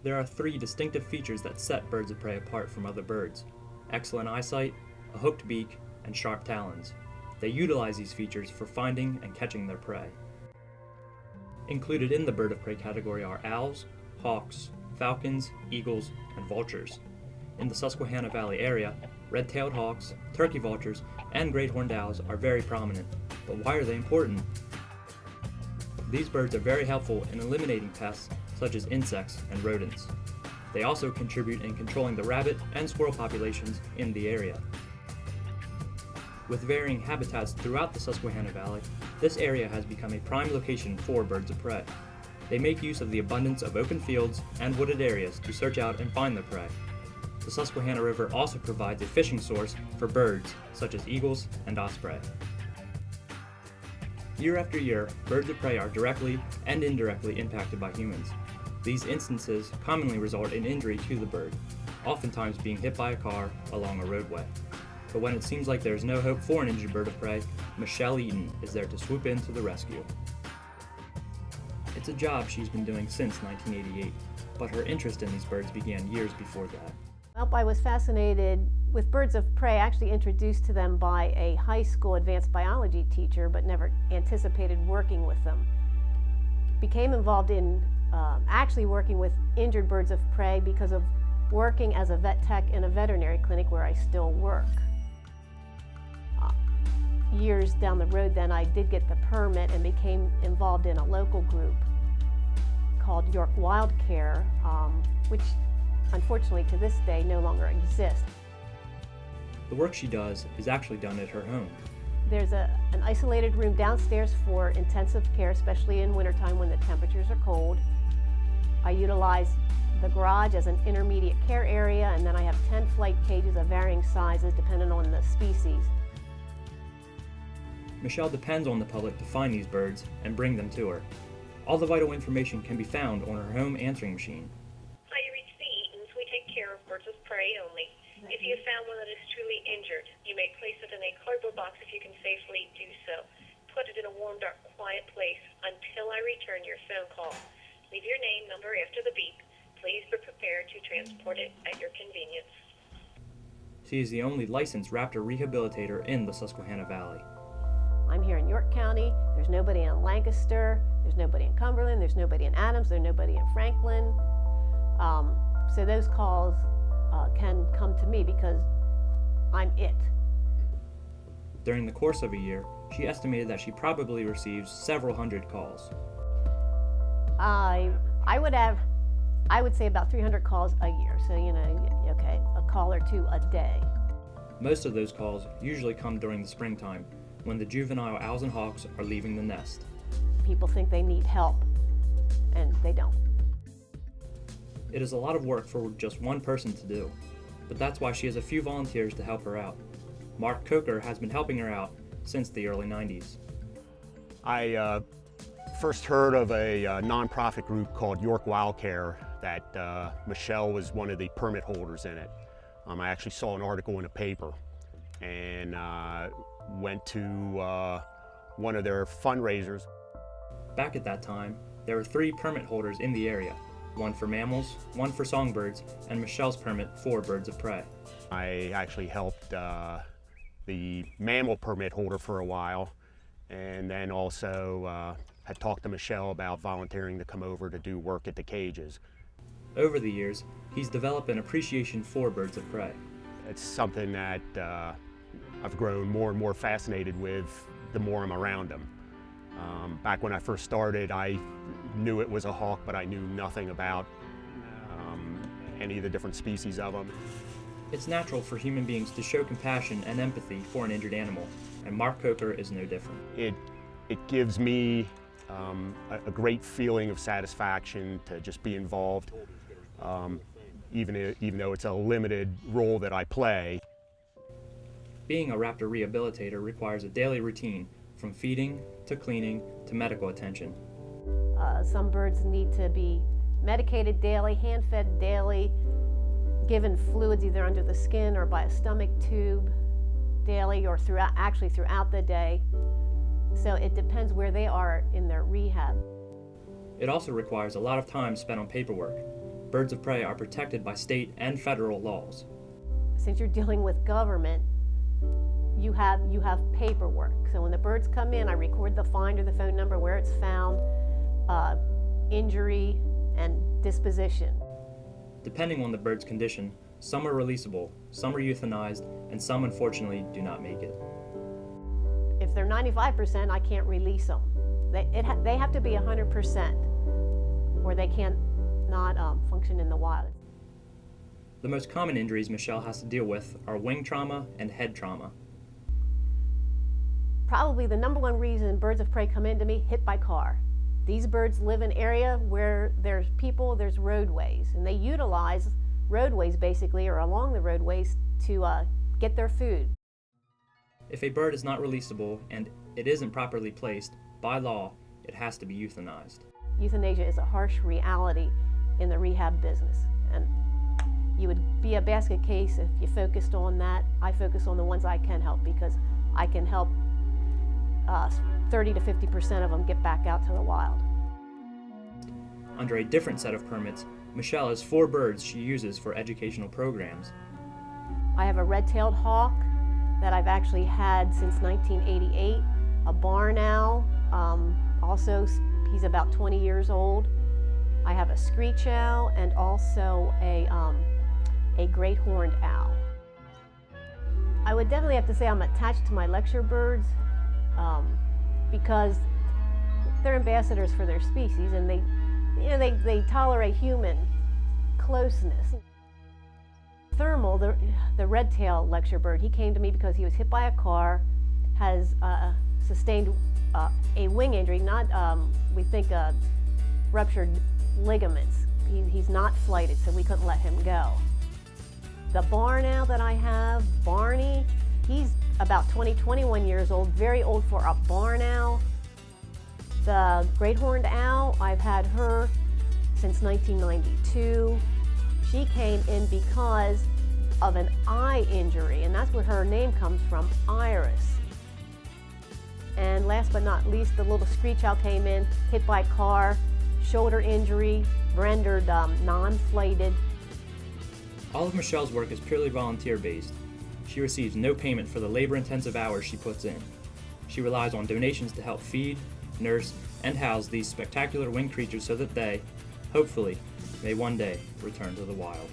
There are three distinctive features that set birds of prey apart from other birds: excellent eyesight, a hooked beak, and sharp talons. They utilize these features for finding and catching their prey. Included in the bird of prey category are owls, hawks, falcons, eagles, and vultures. In the Susquehanna Valley area, red-tailed hawks, turkey vultures, and great horned owls are very prominent. But why are they important? These birds are very helpful in eliminating pests such as insects and rodents. They also contribute in controlling the rabbit and squirrel populations in the area. With varying habitats throughout the Susquehanna Valley, this area has become a prime location for birds of prey. They make use of the abundance of open fields and wooded areas to search out and find their prey. The Susquehanna River also provides a fishing source for birds such as eagles and osprey. Year after year, birds of prey are directly and indirectly impacted by humans. These instances commonly result in injury to the bird, oftentimes being hit by a car along a roadway. But when it seems like there is no hope for an injured bird of prey, Michelle Eaton is there to swoop in to the rescue. It's a job she's been doing since 1988, but her interest in these birds began years before that. Well, I was fascinated with birds of prey, actually introduced to them by a high school advanced biology teacher, but never anticipated working with them. Became involved in actually working with injured birds of prey because of working as a vet tech in a veterinary clinic where I still work. Years down the road then, I did get the permit and became involved in a local group called York Wild Care, which unfortunately to this day no longer exists. The work she does is actually done at her home. There's an isolated room downstairs for intensive care, especially in wintertime when the temperatures are cold. I utilize the garage as an intermediate care area, and then I have 10 flight cages of varying sizes depending on the species. Michelle depends on the public to find these birds and bring them to her. All the vital information can be found on her home answering machine. Hi, you reached the Eatons. We take care of birds of prey only. If you have found one that is truly injured, you may place it in a cardboard box if you can safely do so. Put it in a warm, dark, quiet place until I return your phone call. Leave your name, number after the beep. Please be prepared to transport it at your convenience. She is the only licensed raptor rehabilitator in the Susquehanna Valley. I'm here in York County. There's nobody in Lancaster. There's nobody in Cumberland. There's nobody in Adams. There's nobody in Franklin. So those calls can come to me because I'm it. During the course of a year, she estimated that she probably receives several hundred calls. I would say about 300 calls a year. So, okay, a call or two a day. Most of those calls usually come during the springtime, when the juvenile owls and hawks are leaving the nest. People think they need help, and they don't. It is a lot of work for just one person to do, but that's why she has a few volunteers to help her out. Mark Coker has been helping her out since the early 90s. I first heard of a nonprofit group called York Wild Care that Michelle was one of the permit holders in it. I actually saw an article in a paper and went to one of their fundraisers. Back at that time, there were 3 permit holders in the area, one for mammals, one for songbirds, and Michelle's permit for birds of prey. I actually helped the mammal permit holder for a while, and then also had talked to Michelle about volunteering to come over to do work at the cages. Over the years, he's developed an appreciation for birds of prey. It's something that I've grown more and more fascinated with the more I'm around them. Back when I first started, I knew it was a hawk, but I knew nothing about any of the different species of them. It's natural for human beings to show compassion and empathy for an injured animal, and Mark Coker is no different. It gives me a great feeling of satisfaction to just be involved, even though it's a limited role that I play. Being a raptor rehabilitator requires a daily routine, from feeding to cleaning to medical attention. Some birds need to be medicated daily, hand-fed daily, given fluids either under the skin or by a stomach tube daily or throughout the day. So it depends where they are in their rehab. It also requires a lot of time spent on paperwork. birds of prey are protected by state and federal laws. Since you're dealing with government, you have paperwork. So when the birds come in, I record the find or the phone number, where it's found, injury, and disposition. Depending on the bird's condition, some are releasable, some are euthanized, and some unfortunately do not make it. If they're 95%, I can't release them. They have to be 100%, or they can't not function in the wild. The most common injuries Michelle has to deal with are wing trauma and head trauma. Probably the number one reason birds of prey come into me, hit by car. These birds live in an area where there's people, there's roadways, and they utilize roadways basically, or along the roadways, to get their food. If a bird is not releasable and it isn't properly placed, by law, it has to be euthanized. Euthanasia is a harsh reality in the rehab business, and you would be a basket case if you focused on that. I focus on the ones I can help, because I can help 30 to 50% of them get back out to the wild. Under a different set of permits, Michelle has 4 birds she uses for educational programs. I have a red-tailed hawk that I've actually had since 1988, a barn owl, also he's about 20 years old. I have a screech owl and also a great horned owl. I would definitely have to say I'm attached to my lecture birds because they're ambassadors for their species, and they tolerate human closeness. Thermal, the red-tailed lecture bird, he came to me because he was hit by a car, has sustained a wing injury, not, we think, ruptured ligaments. He's not flighted, so we couldn't let him go. The barn owl that I have, Barney, he's about 21 years old, very old for a barn owl. The great horned owl, I've had her since 1992. She came in because of an eye injury, and that's where her name comes from, Iris. And last but not least, the little screech owl came in, hit by car, shoulder injury, rendered non-flighted. All of Michelle's work is purely volunteer-based. She receives no payment for the labor-intensive hours she puts in. She relies on donations to help feed, nurse, and house these spectacular winged creatures so that they, hopefully, may one day return to the wild.